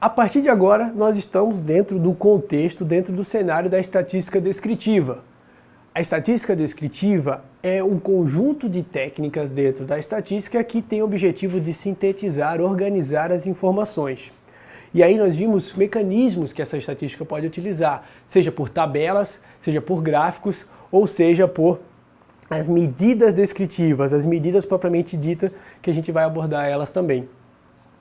A partir de agora, nós estamos dentro do contexto, dentro do cenário da estatística descritiva. A estatística descritiva é um conjunto de técnicas dentro da estatística que tem o objetivo de sintetizar, organizar as informações. E aí nós vimos mecanismos que essa estatística pode utilizar, seja por tabelas, seja por gráficos, ou seja por as medidas descritivas, as medidas propriamente ditas, que a gente vai abordar elas também.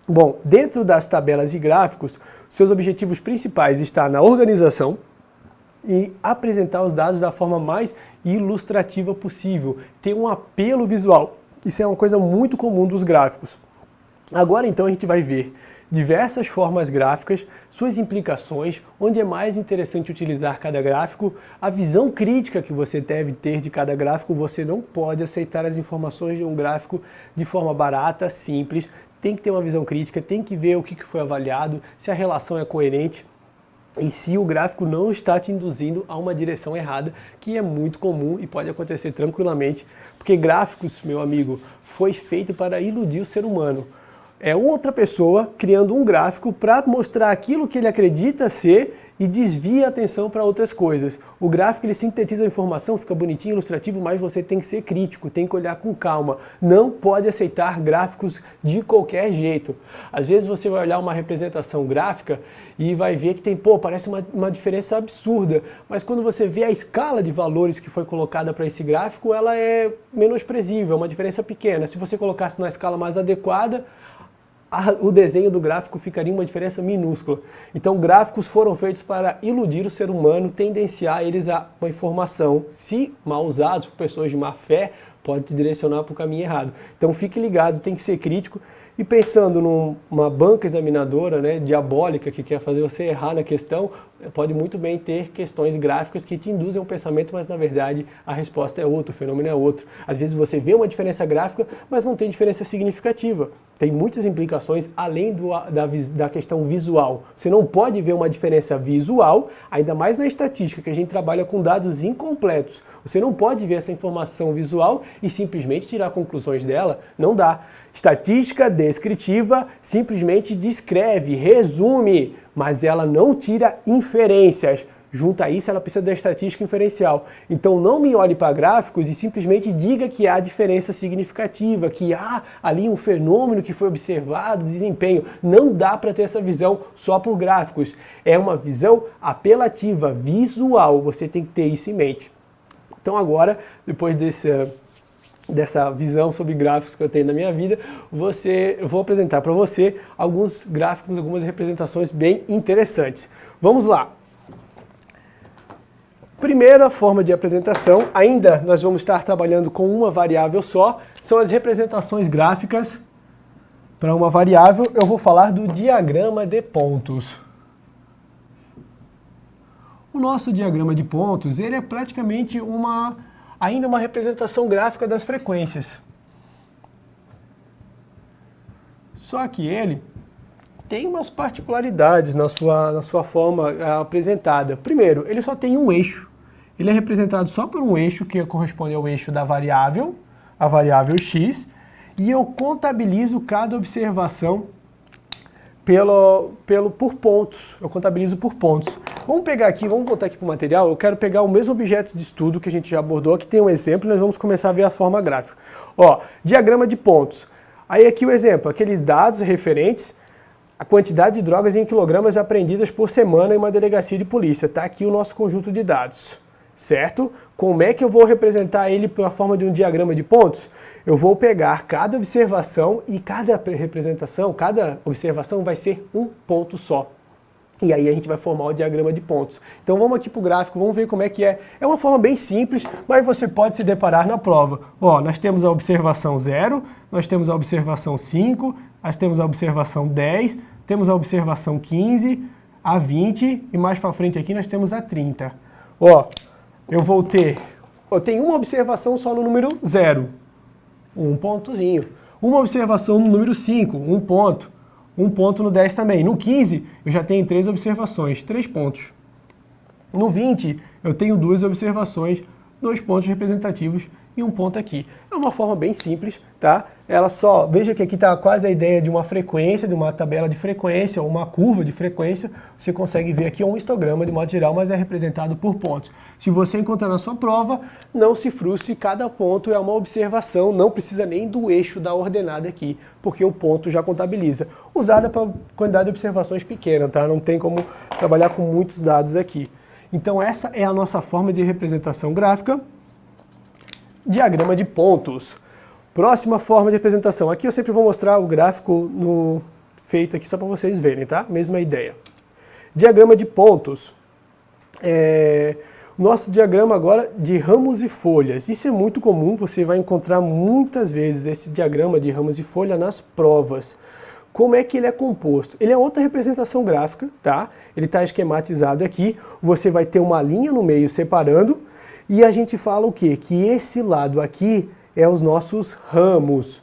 Bom, dentro das tabelas e gráficos, seus objetivos principais estão na organização e apresentar os dados da forma mais ilustrativa possível, ter um apelo visual. Isso é uma coisa muito comum dos gráficos. Agora então a gente vai ver diversas formas gráficas, suas implicações, onde é mais interessante utilizar cada gráfico, a visão crítica que você deve ter de cada gráfico. Você não pode aceitar as informações de um gráfico de forma barata, simples, tem que ter uma visão crítica, tem que ver o que foi avaliado, se a relação é coerente e se o gráfico não está te induzindo a uma direção errada, que é muito comum e pode acontecer tranquilamente, porque gráficos, meu amigo, foi feito para iludir o ser humano. É outra pessoa criando um gráfico para mostrar aquilo que ele acredita ser e desvia a atenção para outras coisas. O gráfico ele sintetiza a informação, fica bonitinho, ilustrativo, mas você tem que ser crítico, tem que olhar com calma. Não pode aceitar gráficos de qualquer jeito. Às vezes você vai olhar uma representação gráfica e vai ver que tem, parece uma diferença absurda, mas quando você vê a escala de valores que foi colocada para esse gráfico, ela é menosprezível, é uma diferença pequena. Se você colocasse na escala mais adequada, o desenho do gráfico ficaria uma diferença minúscula. Então, gráficos foram feitos para iludir o ser humano, tendenciar eles a uma informação. Se mal usados por pessoas de má fé, pode te direcionar para o caminho errado. Então, fique ligado, tem que ser crítico. E pensando numa banca examinadora, né, diabólica, que quer fazer você errar na questão, pode muito bem ter questões gráficas que te induzem ao pensamento, mas na verdade a resposta é outra, o fenômeno é outro. Às vezes você vê uma diferença gráfica, mas não tem diferença significativa. Tem muitas implicações além da questão visual. Você não pode ver uma diferença visual, ainda mais na estatística, que a gente trabalha com dados incompletos. Você não pode ver essa informação visual e simplesmente tirar conclusões dela, não dá. Estatística descritiva simplesmente descreve, resume, mas ela não tira inferências. Junto a isso, ela precisa da estatística inferencial. Então não me olhe para gráficos e simplesmente diga que há diferença significativa, que há ali um fenômeno que foi observado, desempenho. Não dá para ter essa visão só por gráficos. É uma visão apelativa, visual. Você tem que ter isso em mente. Então agora, depois dessa visão sobre gráficos que eu tenho na minha vida, eu vou apresentar para você alguns gráficos, algumas representações bem interessantes. Vamos lá! Primeira forma de apresentação, ainda nós vamos estar trabalhando com uma variável só, são as representações gráficas para uma variável. Eu vou falar do diagrama de pontos. O nosso diagrama de pontos, ele é praticamente ainda uma representação gráfica das frequências. Só que ele tem umas particularidades na sua forma apresentada. Primeiro, ele só tem um eixo. Ele é representado só por um eixo, que corresponde ao eixo da variável, a variável x, e eu contabilizo cada observação por pontos. Eu contabilizo por pontos. Vamos pegar aqui, vamos voltar aqui para o material. Eu quero pegar o mesmo objeto de estudo que a gente já abordou. Aqui tem um exemplo, nós vamos começar a ver a forma gráfica. Ó, diagrama de pontos. Aí aqui o exemplo, aqueles dados referentes à quantidade de drogas em quilogramas apreendidas por semana em uma delegacia de polícia. Está aqui o nosso conjunto de dados, certo? Como é que eu vou representar ele pela forma de um diagrama de pontos? Eu vou pegar cada observação e cada observação vai ser um ponto só. E aí a gente vai formar o diagrama de pontos. Então vamos aqui para o gráfico, vamos ver como é que é. É uma forma bem simples, mas você pode se deparar na prova. Ó, nós temos a observação 0, nós temos a observação 5, nós temos a observação 10, temos a observação 15, a 20 e mais para frente aqui nós temos a 30. Ó, eu tenho uma observação só no número 0, um pontozinho. Uma observação no número 5, um ponto. Um ponto no 10 também. No 15, eu já tenho 3 observações, 3 pontos. No 20, eu tenho 2 observações, 2 pontos representativos e um ponto aqui. É uma forma bem simples, tá? Ela só, veja que aqui está quase a ideia de uma frequência, de uma tabela de frequência, ou uma curva de frequência. Você consegue ver aqui um histograma de modo geral, mas é representado por pontos. Se você encontrar na sua prova, não se frustre, cada ponto é uma observação, não precisa nem do eixo da ordenada aqui, porque o ponto já contabiliza. Usada para quantidade de observações pequena, tá? Não tem como trabalhar com muitos dados aqui. Então essa é a nossa forma de representação gráfica. Diagrama de pontos. Próxima forma de representação. Aqui eu sempre vou mostrar o gráfico feito aqui só para vocês verem, tá? Mesma ideia. Diagrama de pontos. Nosso diagrama agora de ramos e folhas. Isso é muito comum, você vai encontrar muitas vezes esse diagrama de ramos e folha nas provas. Como é que ele é composto? Ele é outra representação gráfica, tá? Ele está esquematizado aqui. Você vai ter uma linha no meio separando. E a gente fala o quê? Que esse lado aqui é os nossos ramos.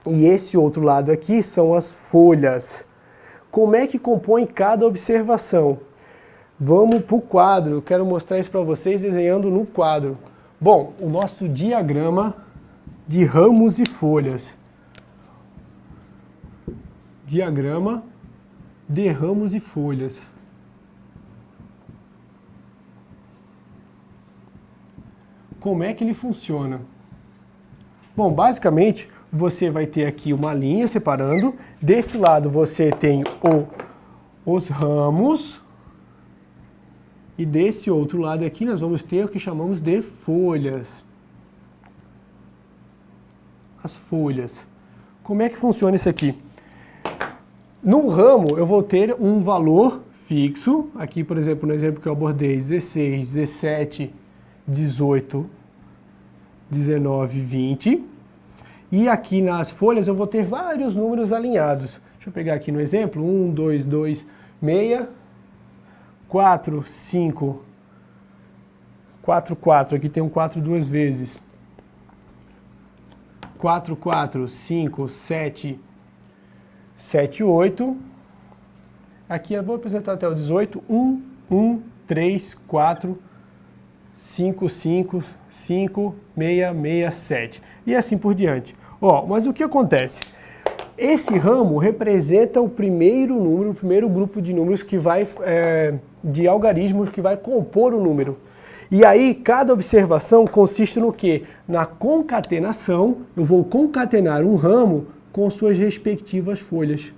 E esse outro lado aqui são as folhas. Como é que compõe cada observação? Vamos para o quadro. Eu quero mostrar isso para vocês desenhando no quadro. Bom, o nosso diagrama de ramos e folhas. Diagrama de ramos e folhas. Como é que ele funciona? Bom, basicamente, você vai ter aqui uma linha separando. Desse lado você tem os ramos. E desse outro lado aqui nós vamos ter o que chamamos de folhas. As folhas. Como é que funciona isso aqui? No ramo eu vou ter um valor fixo. Aqui, por exemplo, no exemplo que eu abordei, 16, 17, 18, 19, 20. E aqui nas folhas eu vou ter vários números alinhados. Deixa eu pegar aqui no exemplo. 1, 2, 2, 6, 4, 5, 4, 4. Aqui tem um 4 duas vezes. 4, 4, 5, 7, 7, 8. Aqui eu vou apresentar até o 18. 1, 1, 3, 4, 5, 5, 5, 6, 6, 7. E assim por diante. Mas o que acontece? Esse ramo representa o primeiro número, o primeiro grupo de números que vai, de algarismos que vai compor o número. E aí, cada observação consiste no quê? Na concatenação. Eu vou concatenar um ramo com suas respectivas folhas.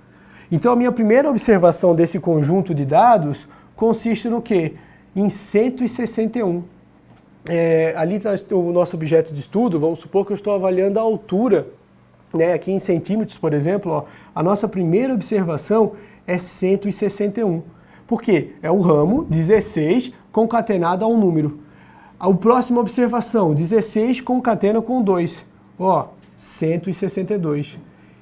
Então, a minha primeira observação desse conjunto de dados consiste no quê? Em 161. Ali está o nosso objeto de estudo. Vamos supor que eu estou avaliando a altura, né? Aqui em centímetros, por exemplo, a nossa primeira observação é 161. Por quê? É o ramo 16 concatenado a um número. A próxima observação, 16 concatena com 2. 162.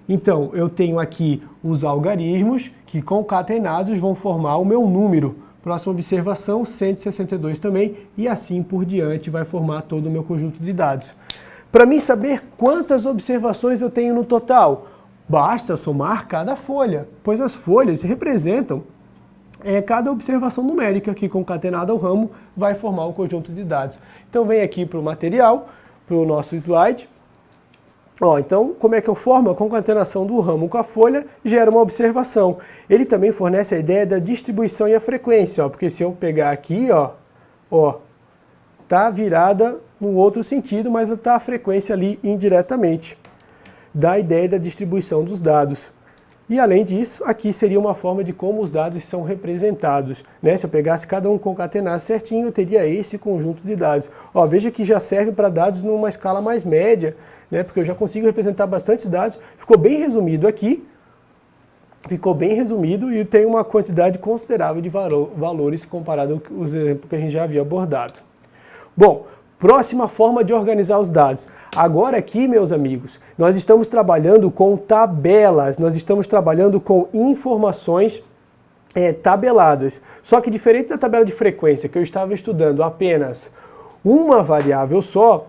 Então, eu tenho aqui os algarismos que concatenados vão formar o meu número. Próxima observação, 162 também, e assim por diante vai formar todo o meu conjunto de dados. Para mim saber quantas observações eu tenho no total, basta somar cada folha, pois as folhas representam cada observação numérica que concatenada ao ramo vai formar o conjunto de dados. Então vem aqui para o material, para o nosso slide. Então, como é que eu formo? A concatenação do ramo com a folha gera uma observação. Ele também fornece a ideia da distribuição e a frequência, porque se eu pegar aqui, tá virada no outro sentido, mas está a frequência ali indiretamente. Dá a ideia da distribuição dos dados. E além disso, aqui seria uma forma de como os dados são representados, né? Se eu pegasse cada um concatenasse certinho, eu teria esse conjunto de dados. Veja que já serve para dados numa escala mais média, né? Porque eu já consigo representar bastante dados. Ficou bem resumido aqui. Ficou bem resumido e tem uma quantidade considerável de valores comparado aos exemplos que a gente já havia abordado. Bom, próxima forma de organizar os dados. Agora aqui, meus amigos, nós estamos trabalhando com tabelas, nós estamos trabalhando com informações tabeladas. Só que diferente da tabela de frequência, que eu estava estudando apenas uma variável só,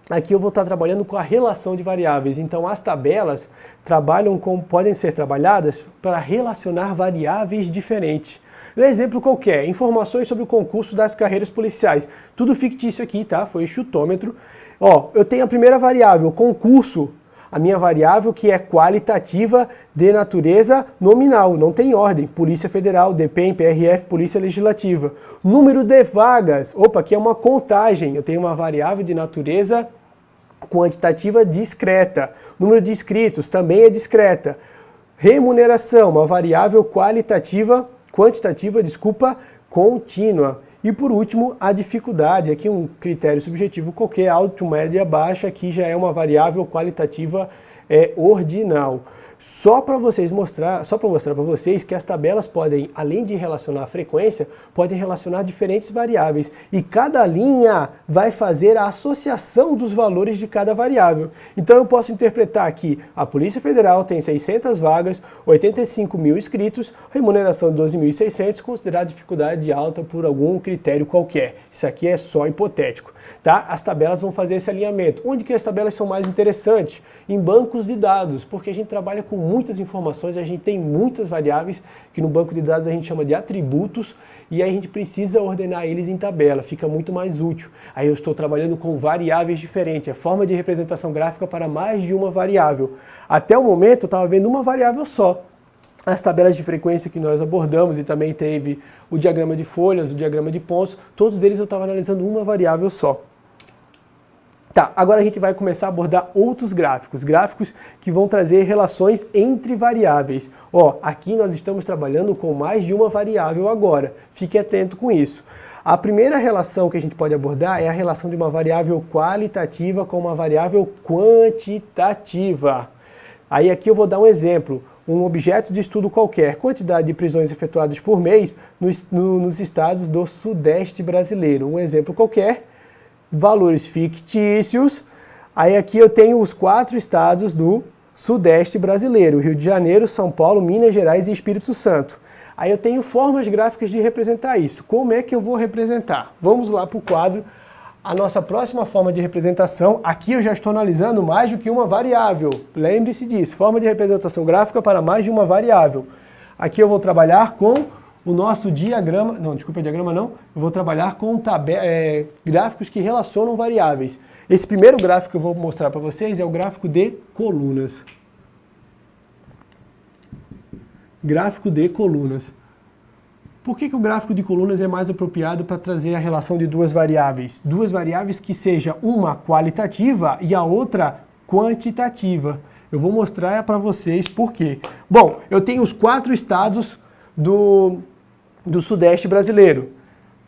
aqui eu vou estar trabalhando com a relação de variáveis. Então as tabelas podem ser trabalhadas para relacionar variáveis diferentes. Um exemplo qualquer, informações sobre o concurso das carreiras policiais. Tudo fictício aqui, tá? Foi chutômetro. Ó, eu tenho a primeira variável, concurso. A minha variável que é qualitativa de natureza nominal, não tem ordem. Polícia Federal, DPEM, PRF, Polícia Legislativa. Número de vagas. Opa, aqui é uma contagem. Eu tenho uma variável de natureza quantitativa discreta. Número de inscritos também é discreta. Remuneração, uma variável quantitativa, contínua. E por último, a dificuldade, aqui um critério subjetivo qualquer, alto, média, baixa, aqui já é uma variável qualitativa ordinal. Só para mostrar para vocês que as tabelas podem, além de relacionar a frequência, podem relacionar diferentes variáveis. E cada linha vai fazer a associação dos valores de cada variável. Então eu posso interpretar aqui, a Polícia Federal tem 600 vagas, 85 mil inscritos, remuneração de 12.600, considerar dificuldade de alta por algum critério qualquer. Isso aqui é só hipotético. Tá? As tabelas vão fazer esse alinhamento. Onde que as tabelas são mais interessantes? Em bancos de dados, porque a gente trabalha com muitas informações, a gente tem muitas variáveis, que no banco de dados a gente chama de atributos, e aí a gente precisa ordenar eles em tabela, fica muito mais útil. Aí eu estou trabalhando com variáveis diferentes, a forma de representação gráfica para mais de uma variável. Até o momento eu estava vendo uma variável só. As tabelas de frequência que nós abordamos e também teve o diagrama de folhas, o diagrama de pontos, todos eles eu estava analisando uma variável só. Tá, agora a gente vai começar a abordar outros gráficos, gráficos que vão trazer relações entre variáveis. Ó, aqui nós estamos trabalhando com mais de uma variável agora, fique atento com isso. A primeira relação que a gente pode abordar é a relação de uma variável qualitativa com uma variável quantitativa. Aí aqui eu vou dar um exemplo, um objeto de estudo qualquer, quantidade de prisões efetuadas por mês nos estados do Sudeste brasileiro. Um exemplo qualquer, valores fictícios. Aí aqui eu tenho os 4 estados do Sudeste brasileiro, Rio de Janeiro, São Paulo, Minas Gerais e Espírito Santo. Aí eu tenho formas gráficas de representar isso. Como é que eu vou representar? Vamos lá para o quadro. A nossa próxima forma de representação, aqui eu já estou analisando mais do que uma variável. Lembre-se disso, forma de representação gráfica para mais de uma variável. Aqui eu vou trabalhar com o nosso diagrama, não, desculpa, diagrama não, eu vou trabalhar com gráficos que relacionam variáveis. Esse primeiro gráfico que eu vou mostrar para vocês é o gráfico de colunas. Gráfico de colunas. Por que o gráfico de colunas é mais apropriado para trazer a relação de duas variáveis? Duas variáveis que seja uma qualitativa e a outra quantitativa. Eu vou mostrar para vocês por quê. Bom, eu tenho os 4 estados do Sudeste brasileiro.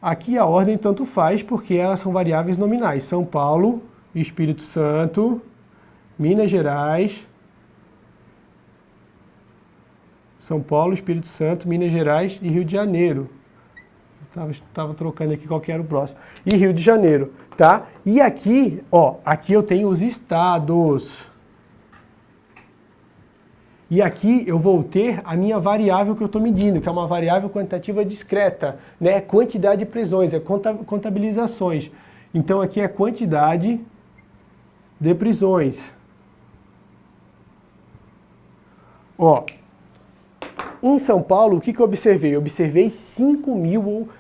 Aqui a ordem tanto faz porque elas são variáveis nominais. São Paulo, Espírito Santo, Minas Gerais, São Paulo, Espírito Santo, Minas Gerais e Rio de Janeiro. Estava trocando aqui qual que era o próximo. E Rio de Janeiro, tá? E aqui, ó, aqui eu tenho os estados. E aqui eu vou ter a minha variável que eu estou medindo, que é uma variável quantitativa discreta, né? Quantidade de prisões, é contabilizações. Então aqui é quantidade de prisões. Ó, em São Paulo, o que eu observei? Eu observei 5 mil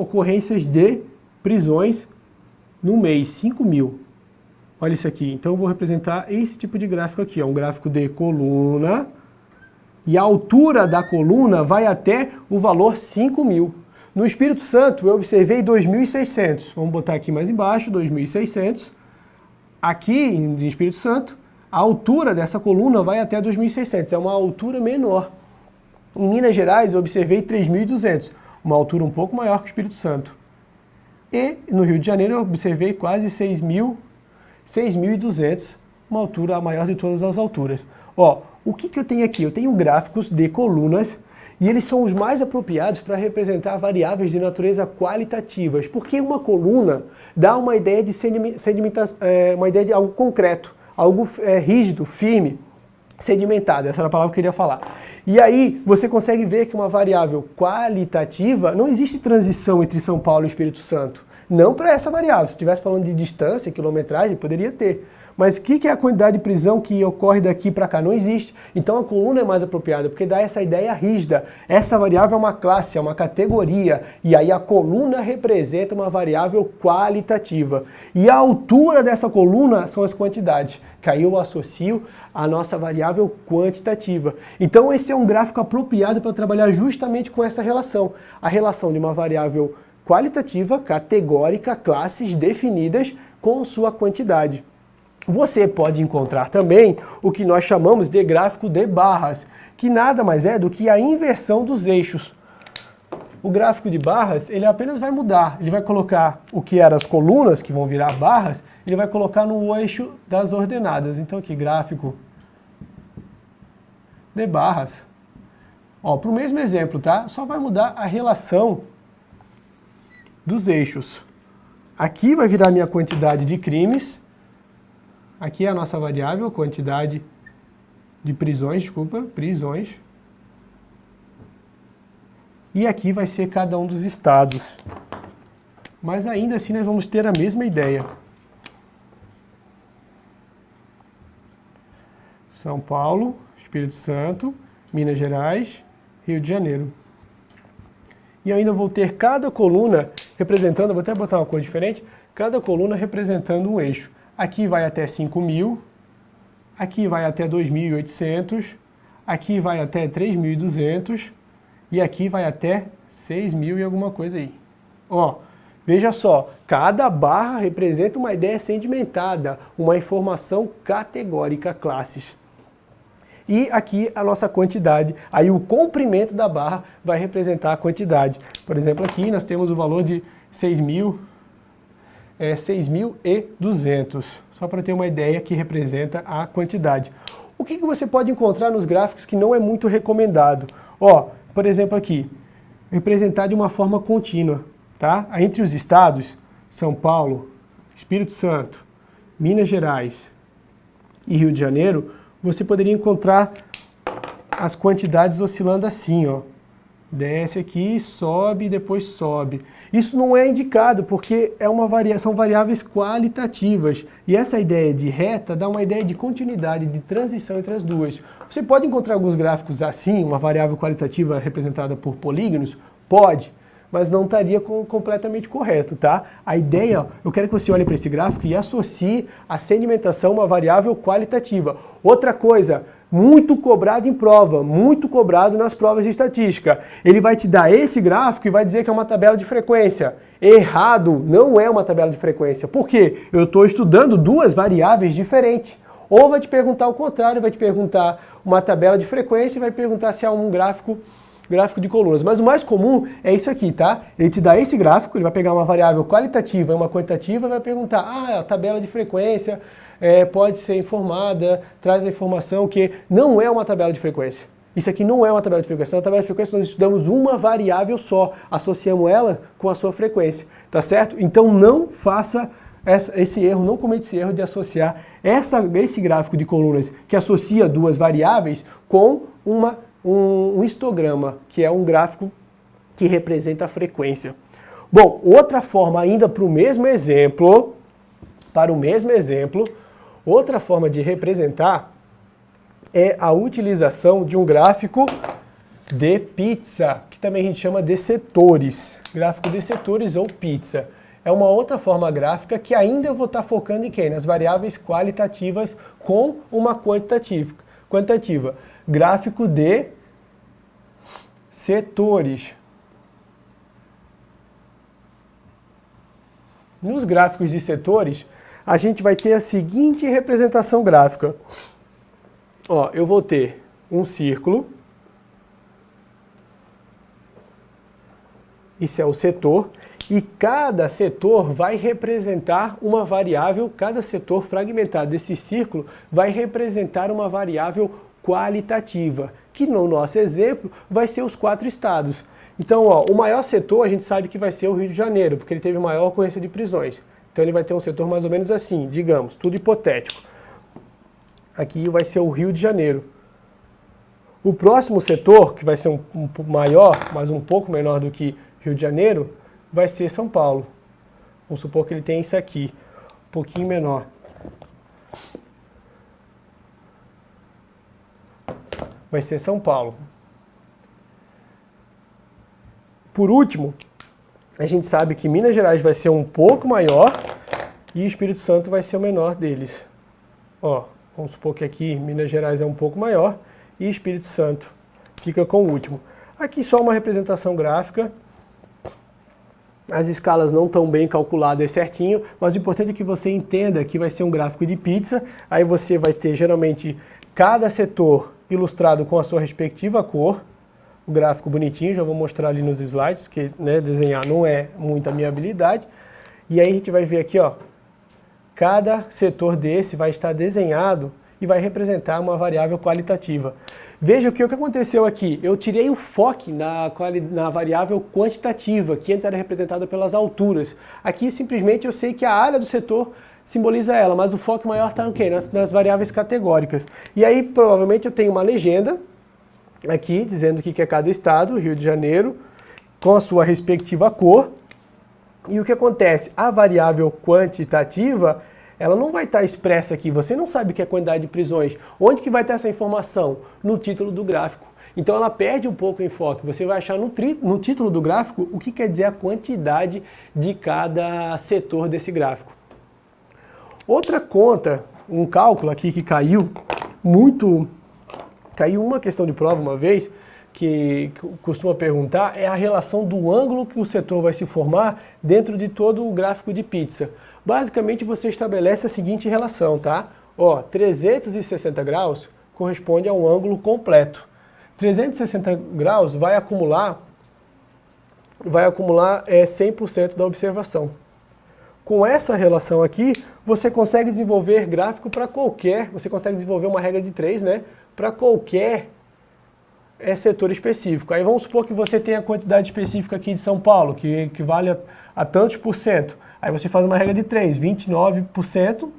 ocorrências de prisões no mês, 5 mil. Olha isso aqui, então eu vou representar esse tipo de gráfico aqui, ó, um gráfico de coluna, e a altura da coluna vai até o valor 5 mil. No Espírito Santo eu observei 2.600, vamos botar aqui mais embaixo, 2.600. Aqui no Espírito Santo, a altura dessa coluna vai até 2.600, é uma altura menor. Em Minas Gerais eu observei 3.200, uma altura um pouco maior que o Espírito Santo. E no Rio de Janeiro eu observei quase 6.200, uma altura a maior de todas as alturas. Ó, o que eu tenho aqui? Eu tenho gráficos de colunas e eles são os mais apropriados para representar variáveis de natureza qualitativas, porque uma coluna dá uma ideia de sedimentação, uma ideia de algo concreto, algo rígido, firme, sedimentado, essa era a palavra que eu queria falar. E aí você consegue ver que uma variável qualitativa, não existe transição entre São Paulo e Espírito Santo. Não para essa variável. Se estivesse falando de distância, quilometragem, poderia ter. Mas o que é a quantidade de prisão que ocorre daqui para cá? Não existe. Então a coluna é mais apropriada, porque dá essa ideia rígida. Essa variável é uma classe, é uma categoria, e aí a coluna representa uma variável qualitativa. E a altura dessa coluna são as quantidades, que aí eu associo a nossa variável quantitativa. Então esse é um gráfico apropriado para trabalhar justamente com essa relação. A relação de uma variável qualitativa, categórica, classes definidas com sua quantidade. Você pode encontrar também o que nós chamamos de gráfico de barras, que nada mais é do que a inversão dos eixos. O gráfico de barras, ele apenas vai mudar, ele vai colocar o que eram as colunas, que vão virar barras, ele vai colocar no eixo das ordenadas. Então aqui, gráfico de barras. Para o mesmo exemplo, tá? Só vai mudar a relação dos eixos. Aqui vai virar minha quantidade de crimes. Aqui é a nossa variável, quantidade de prisões, prisões. E aqui vai ser cada um dos estados. Mas ainda assim nós vamos ter a mesma ideia. São Paulo, Espírito Santo, Minas Gerais, Rio de Janeiro. E ainda vou ter cada coluna representando, vou até botar uma cor diferente, cada coluna representando um eixo. Aqui vai até 5.000, aqui vai até 2.800, aqui vai até 3.200 e aqui vai até 6.000 e alguma coisa aí. Veja só, cada barra representa uma ideia sedimentada, uma informação categórica, classes. E aqui a nossa quantidade, aí o comprimento da barra vai representar a quantidade. Por exemplo, aqui nós temos o valor de 6.200, só para ter uma ideia que representa a quantidade. O que você pode encontrar nos gráficos que não é muito recomendado? Por exemplo aqui, representar de uma forma contínua, tá? Entre os estados, São Paulo, Espírito Santo, Minas Gerais e Rio de Janeiro, você poderia encontrar as quantidades oscilando assim, desce aqui, sobe e depois sobe. Isso não é indicado porque são variáveis qualitativas. E essa ideia de reta dá uma ideia de continuidade, de transição entre as duas. Você pode encontrar alguns gráficos assim, uma variável qualitativa representada por polígonos? Pode, mas não estaria completamente correto, tá? A ideia, eu quero que você olhe para esse gráfico e associe a sedimentação a uma variável qualitativa. Outra coisa, muito cobrado em prova, muito cobrado nas provas de estatística. Ele vai te dar esse gráfico e vai dizer que é uma tabela de frequência. Errado, não é uma tabela de frequência. Por quê? Eu estou estudando duas variáveis diferentes. Ou vai te perguntar o contrário, vai te perguntar uma tabela de frequência e vai perguntar se há um gráfico de colunas. Mas o mais comum é isso aqui, tá? Ele te dá esse gráfico, ele vai pegar uma variável qualitativa e uma quantitativa e vai perguntar, a tabela de frequência pode ser informada, traz a informação que não é uma tabela de frequência. Isso aqui não é uma tabela de frequência. Na tabela de frequência nós estudamos uma variável só, associamos ela com a sua frequência, tá certo? Então não faça esse erro, não cometa esse erro de associar esse gráfico de colunas que associa duas variáveis com um histograma, que é um gráfico que representa a frequência. Bom, outra forma ainda para o mesmo exemplo, outra forma de representar é a utilização de um gráfico de pizza, que também a gente chama de setores. Gráfico de setores ou pizza. É uma outra forma gráfica que ainda eu vou estar focando em quem? Nas variáveis qualitativas com uma quantitativa. Gráfico de setores. Nos gráficos de setores, a gente vai ter a seguinte representação gráfica. Eu vou ter um círculo. Isso é o setor. E cada setor vai representar uma variável, cada setor fragmentado desse círculo vai representar uma variável qualitativa, que no nosso exemplo vai ser os 4 estados. Então, o maior setor a gente sabe que vai ser o Rio de Janeiro, porque ele teve maior ocorrência de prisões. Então ele vai ter um setor mais ou menos assim, digamos, tudo hipotético. Aqui vai ser o Rio de Janeiro. O próximo setor, que vai ser um maior, mas um pouco menor do que Rio de Janeiro, vai ser São Paulo. Vamos supor que ele tem isso aqui, um pouquinho menor. vai ser São Paulo. Por último, a gente sabe que Minas Gerais vai ser um pouco maior e Espírito Santo vai ser o menor deles. Ó, vamos supor que aqui Minas Gerais é um pouco maior e Espírito Santo fica com o último. Aqui só uma representação gráfica. As escalas não estão bem calculadas certinho, mas o importante é que você entenda que vai ser um gráfico de pizza. Aí você vai ter geralmente cada setor ilustrado com a sua respectiva cor. O gráfico bonitinho, já vou mostrar ali nos slides, que né, desenhar não é muito a minha habilidade. E aí a gente vai ver aqui, ó, cada setor desse vai estar desenhado e vai representar uma variável qualitativa. Veja o que aconteceu aqui. Eu tirei o foco na variável quantitativa, que antes era representada pelas alturas. Aqui simplesmente eu sei que a área do setor simboliza ela, mas o foco maior está no quê? Nas variáveis categóricas. E aí provavelmente eu tenho uma legenda aqui dizendo o que é cada estado, Rio de Janeiro, com a sua respectiva cor. E o que acontece? A variável quantitativa, ela não vai estar expressa aqui. Você não sabe o que é a quantidade de prisões. Onde que vai ter essa informação? No título do gráfico. Então ela perde um pouco o enfoque. Você vai achar no título do gráfico o que quer dizer a quantidade de cada setor desse gráfico. Outra conta, um cálculo aqui que caiu uma questão de prova uma vez, que costuma perguntar, é a relação do ângulo que o setor vai se formar dentro de todo o gráfico de pizza. Basicamente você estabelece a seguinte relação, tá? Ó, 360 graus corresponde a um ângulo completo. 360 graus vai acumular 100% da observação. Com essa relação aqui, você consegue desenvolver gráfico para você consegue desenvolver uma regra de 3, né? Para qualquer setor específico. Aí vamos supor que você tem a quantidade específica aqui de São Paulo, que equivale a tantos por cento. Aí você faz uma regra de 3, 29%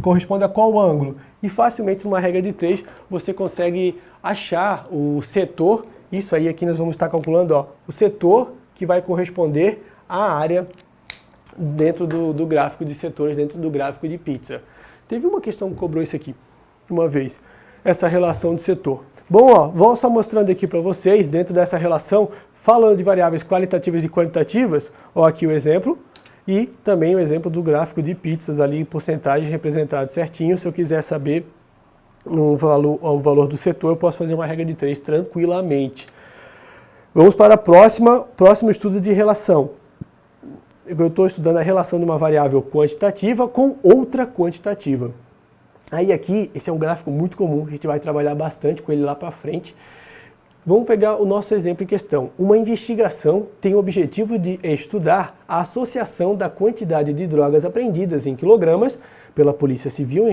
corresponde a qual ângulo? E facilmente numa regra de 3 você consegue achar o setor, isso aí aqui nós vamos estar calculando, ó, o setor que vai corresponder à área dentro do gráfico de setores, dentro do gráfico de pizza. Teve uma questão que cobrou isso aqui uma vez, essa relação de setor. Bom, ó, vou só mostrando aqui para vocês, dentro dessa relação, falando de variáveis qualitativas e quantitativas, ó, aqui o exemplo, e também o exemplo do gráfico de pizzas ali, em porcentagem representado certinho. Se eu quiser saber o valor do setor, eu posso fazer uma regra de 3 tranquilamente. Vamos para o próximo estudo de relação. Eu estou estudando a relação de uma variável quantitativa com outra quantitativa. Aí aqui, esse é um gráfico muito comum, a gente vai trabalhar bastante com ele lá para frente. Vamos pegar o nosso exemplo em questão. Uma investigação tem o objetivo de estudar a associação da quantidade de drogas apreendidas em quilogramas pela Polícia Civil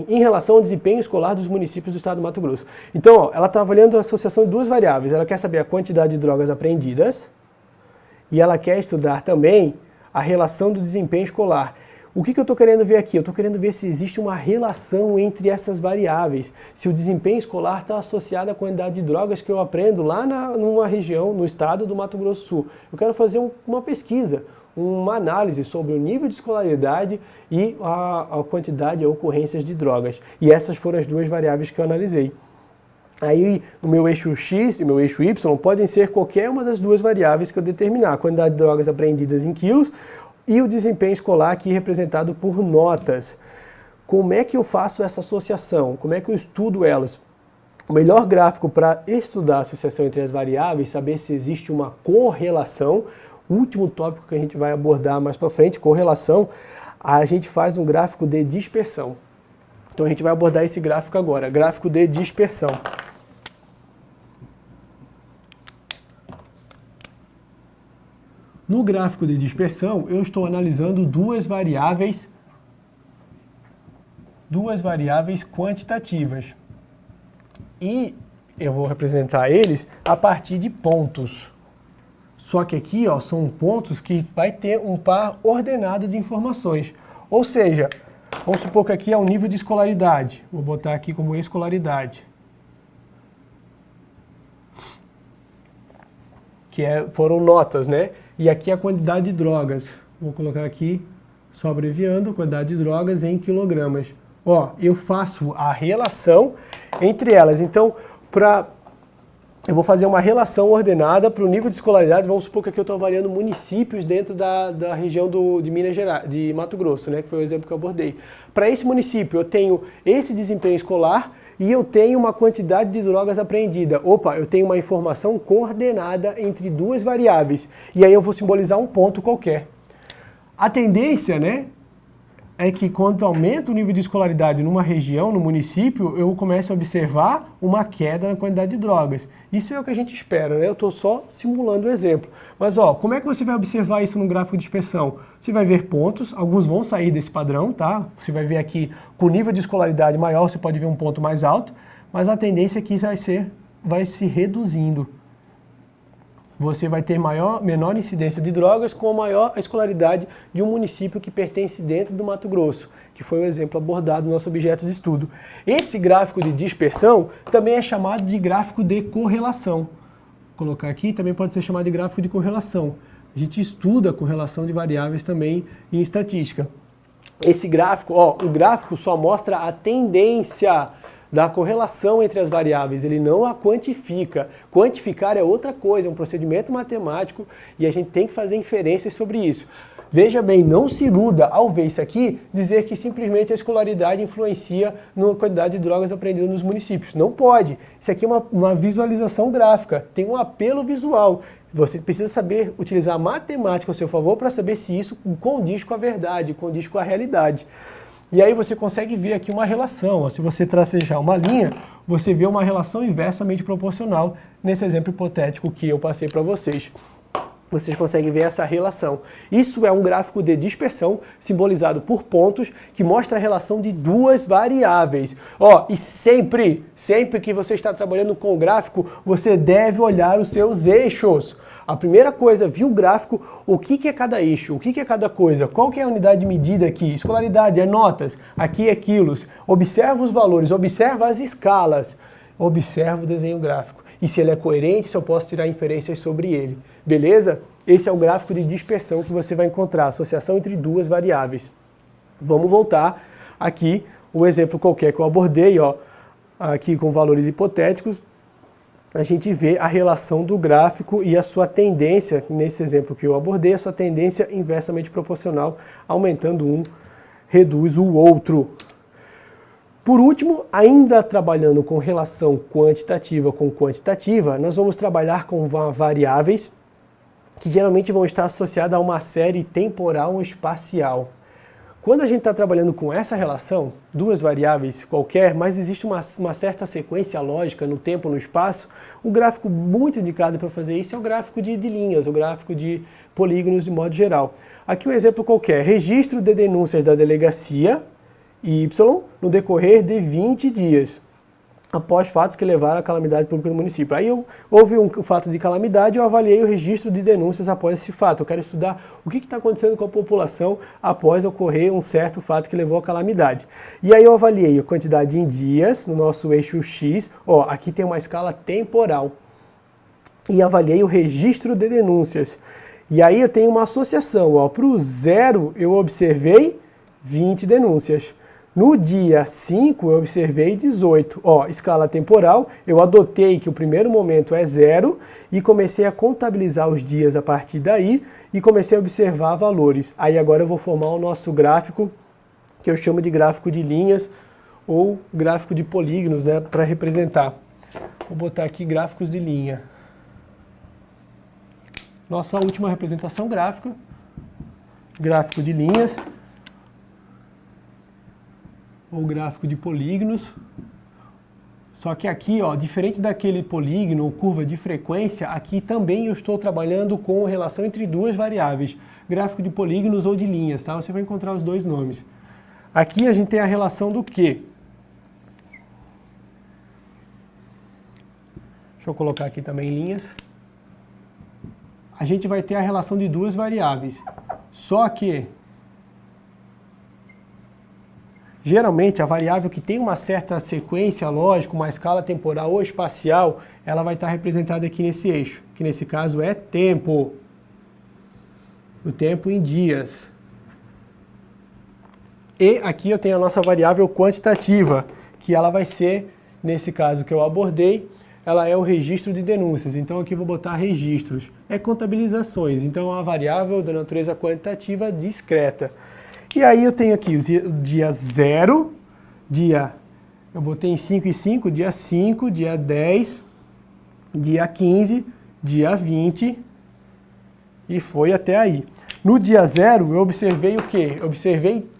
em relação ao desempenho escolar dos municípios do estado do Mato Grosso. Então, ó, ela está avaliando a associação de duas variáveis. Ela quer saber a quantidade de drogas apreendidas e ela quer estudar também a relação do desempenho escolar. O que eu estou querendo ver aqui? Eu estou querendo ver se existe uma relação entre essas variáveis. Se o desempenho escolar está associado à quantidade de drogas que eu aprendo lá numa região, no estado do Mato Grosso do Sul. Eu quero fazer uma pesquisa, uma análise sobre o nível de escolaridade e a quantidade de ocorrências de drogas. E essas foram as duas variáveis que eu analisei. Aí o meu eixo X e o meu eixo Y podem ser qualquer uma das duas variáveis que eu determinar. A quantidade de drogas apreendidas em quilos e o desempenho escolar aqui representado por notas. Como é que eu faço essa associação? Como é que eu estudo elas? O melhor gráfico para estudar a associação entre as variáveis, saber se existe uma correlação, o último tópico que a gente vai abordar mais para frente, correlação, a gente faz um gráfico de dispersão. Então a gente vai abordar esse gráfico agora, gráfico de dispersão. No gráfico de dispersão, eu estou analisando duas variáveis quantitativas. E eu vou representar eles a partir de pontos. Só que aqui, ó, são pontos que vai ter um par ordenado de informações. Ou seja, vamos supor que aqui é um nível de escolaridade. Vou botar aqui como escolaridade. Foram notas, né? E aqui a quantidade de drogas. Vou colocar aqui, só abreviando, a quantidade de drogas em quilogramas. ó, eu faço a relação entre elas. Então, eu vou fazer uma relação ordenada para o nível de escolaridade. Vamos supor que aqui eu estou avaliando municípios dentro da região de Minas Gerais, de Mato Grosso, né, que foi o exemplo que eu abordei. Para esse município, eu tenho esse desempenho escolar e eu tenho uma quantidade de drogas apreendida. Opa, eu tenho uma informação coordenada entre duas variáveis. E aí eu vou simbolizar um ponto qualquer. A tendência, né, é que quando aumenta o nível de escolaridade numa região, no município, eu começo a observar uma queda na quantidade de drogas. Isso é o que a gente espera, né? Eu estou só simulando o exemplo. Mas, ó, como é que você vai observar isso no gráfico de dispersão? Você vai ver pontos, alguns vão sair desse padrão, tá? Você vai ver aqui, com nível de escolaridade maior, você pode ver um ponto mais alto, mas a tendência é que isso vai se reduzindo. Você vai ter menor incidência de drogas com a maior escolaridade de um município que pertence dentro do Mato Grosso, que foi o exemplo abordado no nosso objeto de estudo. Esse gráfico de dispersão também é chamado de gráfico de correlação. Vou colocar aqui, também pode ser chamado de gráfico de correlação. A gente estuda a correlação de variáveis também em estatística. Esse gráfico, ó, o gráfico só mostra a tendência da correlação entre as variáveis, ele não a quantifica. Quantificar é outra coisa, é um procedimento matemático e a gente tem que fazer inferências sobre isso. Veja bem, não se iluda ao ver isso aqui, dizer que simplesmente a escolaridade influencia na quantidade de drogas apreendidas nos municípios. Não pode. Isso aqui é uma visualização gráfica, tem um apelo visual. Você precisa saber utilizar a matemática ao seu favor para saber se isso condiz com a verdade, condiz com a realidade. E aí você consegue ver aqui uma relação. Ó, se você tracejar uma linha, você vê uma relação inversamente proporcional nesse exemplo hipotético que eu passei para vocês. Vocês conseguem ver essa relação. Isso é um gráfico de dispersão simbolizado por pontos que mostra a relação de duas variáveis. Ó, e sempre que você está trabalhando com o gráfico, você deve olhar os seus eixos. A primeira coisa, viu o gráfico, o que é cada eixo, o que é cada coisa, qual que é a unidade de medida aqui, escolaridade é notas, aqui é quilos, observa os valores, observa as escalas, observa o desenho gráfico. E se ele é coerente, se eu posso tirar inferências sobre ele, beleza? Esse é o gráfico de dispersão que você vai encontrar, associação entre duas variáveis. Vamos voltar aqui, o exemplo qualquer que eu abordei, ó, aqui com valores hipotéticos, a gente vê a relação do gráfico e a sua tendência, nesse exemplo que eu abordei, a sua tendência inversamente proporcional, aumentando um, reduz o outro. Por último, ainda trabalhando com relação quantitativa com quantitativa, nós vamos trabalhar com variáveis que geralmente vão estar associadas a uma série temporal ou espacial. Quando a gente está trabalhando com essa relação, duas variáveis qualquer, mas existe uma certa sequência lógica no tempo e no espaço, o gráfico muito indicado para fazer isso é o gráfico de linhas, o gráfico de polígonos de modo geral. Aqui um exemplo qualquer, registro de denúncias da delegacia Y no decorrer de 20 dias, após fatos que levaram à calamidade pública no município. Aí houve um fato de calamidade, eu avaliei o registro de denúncias após esse fato. Eu quero estudar o que está acontecendo com a população após ocorrer um certo fato que levou à calamidade. E aí eu avaliei a quantidade em dias, no nosso eixo X, ó, aqui tem uma escala temporal. E avaliei o registro de denúncias. E aí eu tenho uma associação, para o 0 eu observei 20 denúncias. No dia 5, eu observei 18. Ó, escala temporal, eu adotei que o primeiro momento é 0 e comecei a contabilizar os dias a partir daí e comecei a observar valores. Aí agora eu vou formar o nosso gráfico, que eu chamo de gráfico de linhas ou gráfico de polígonos, né, para representar. Vou botar aqui gráficos de linha. Nossa última representação gráfica, gráfico de linhas, ou gráfico de polígonos. Só que aqui, ó, diferente daquele polígono ou curva de frequência, aqui também eu estou trabalhando com relação entre duas variáveis, gráfico de polígonos ou de linhas, tá? Você vai encontrar os dois nomes. Aqui a gente tem a relação do quê? Deixa eu colocar aqui também linhas. A gente vai ter a relação de duas variáveis. Só que geralmente, a variável que tem uma certa sequência lógica, uma escala temporal ou espacial, ela vai estar representada aqui nesse eixo, que nesse caso é tempo. O tempo em dias. E aqui eu tenho a nossa variável quantitativa, que ela vai ser, nesse caso que eu abordei, ela é o registro de denúncias. Então aqui eu vou botar registros. É contabilizações, então é uma variável da natureza quantitativa discreta. E aí eu tenho aqui o dia 0, eu botei em 5 e 5, dia 5, dia 10, dia 15, dia 20 e foi até aí. No dia 0 eu observei o quê? Eu observei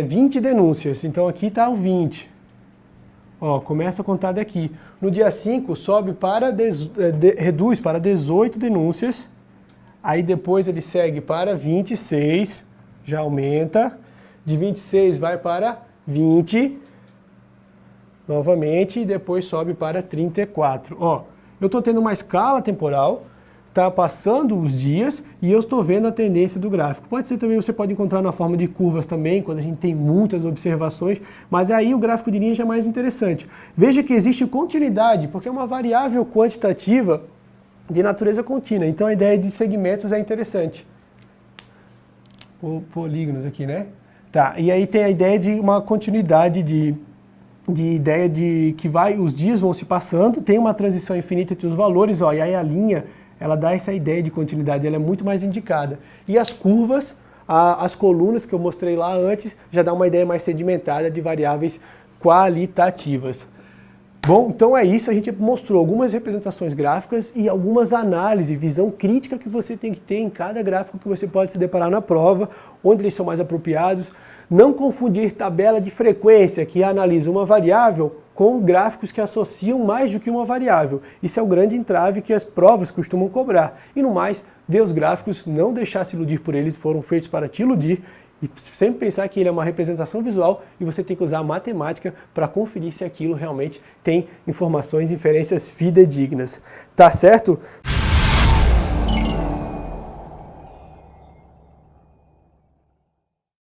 20 denúncias, então aqui está o 20. Ó, começa a contar daqui. No dia 5 sobe para reduz para 18 denúncias. Aí depois ele segue para 26, já aumenta. De 26 vai para 20 novamente e depois sobe para 34. Ó, eu estou tendo uma escala temporal, está passando os dias e eu estou vendo a tendência do gráfico. Pode ser também, você pode encontrar na forma de curvas também, quando a gente tem muitas observações, mas aí o gráfico de linhas é mais interessante. Veja que existe continuidade, porque é uma variável quantitativa de natureza contínua, então a ideia de segmentos é interessante. Polígonos aqui, né? Tá, e aí tem a ideia de uma continuidade de ideia de que os dias vão se passando, tem uma transição infinita entre os valores, ó, e aí a linha ela dá essa ideia de continuidade, ela é muito mais indicada. E as curvas, as colunas que eu mostrei lá antes, já dá uma ideia mais sedimentada de variáveis qualitativas. Bom, então é isso, a gente mostrou algumas representações gráficas e algumas análises, visão crítica que você tem que ter em cada gráfico que você pode se deparar na prova, onde eles são mais apropriados. Não confundir tabela de frequência, que analisa uma variável, com gráficos que associam mais do que uma variável. Isso é o grande entrave que as provas costumam cobrar. E no mais, ver os gráficos, não deixar se iludir por eles, foram feitos para te iludir, e sempre pensar que ele é uma representação visual e você tem que usar a matemática para conferir se aquilo realmente tem informações e inferências fidedignas. Tá certo?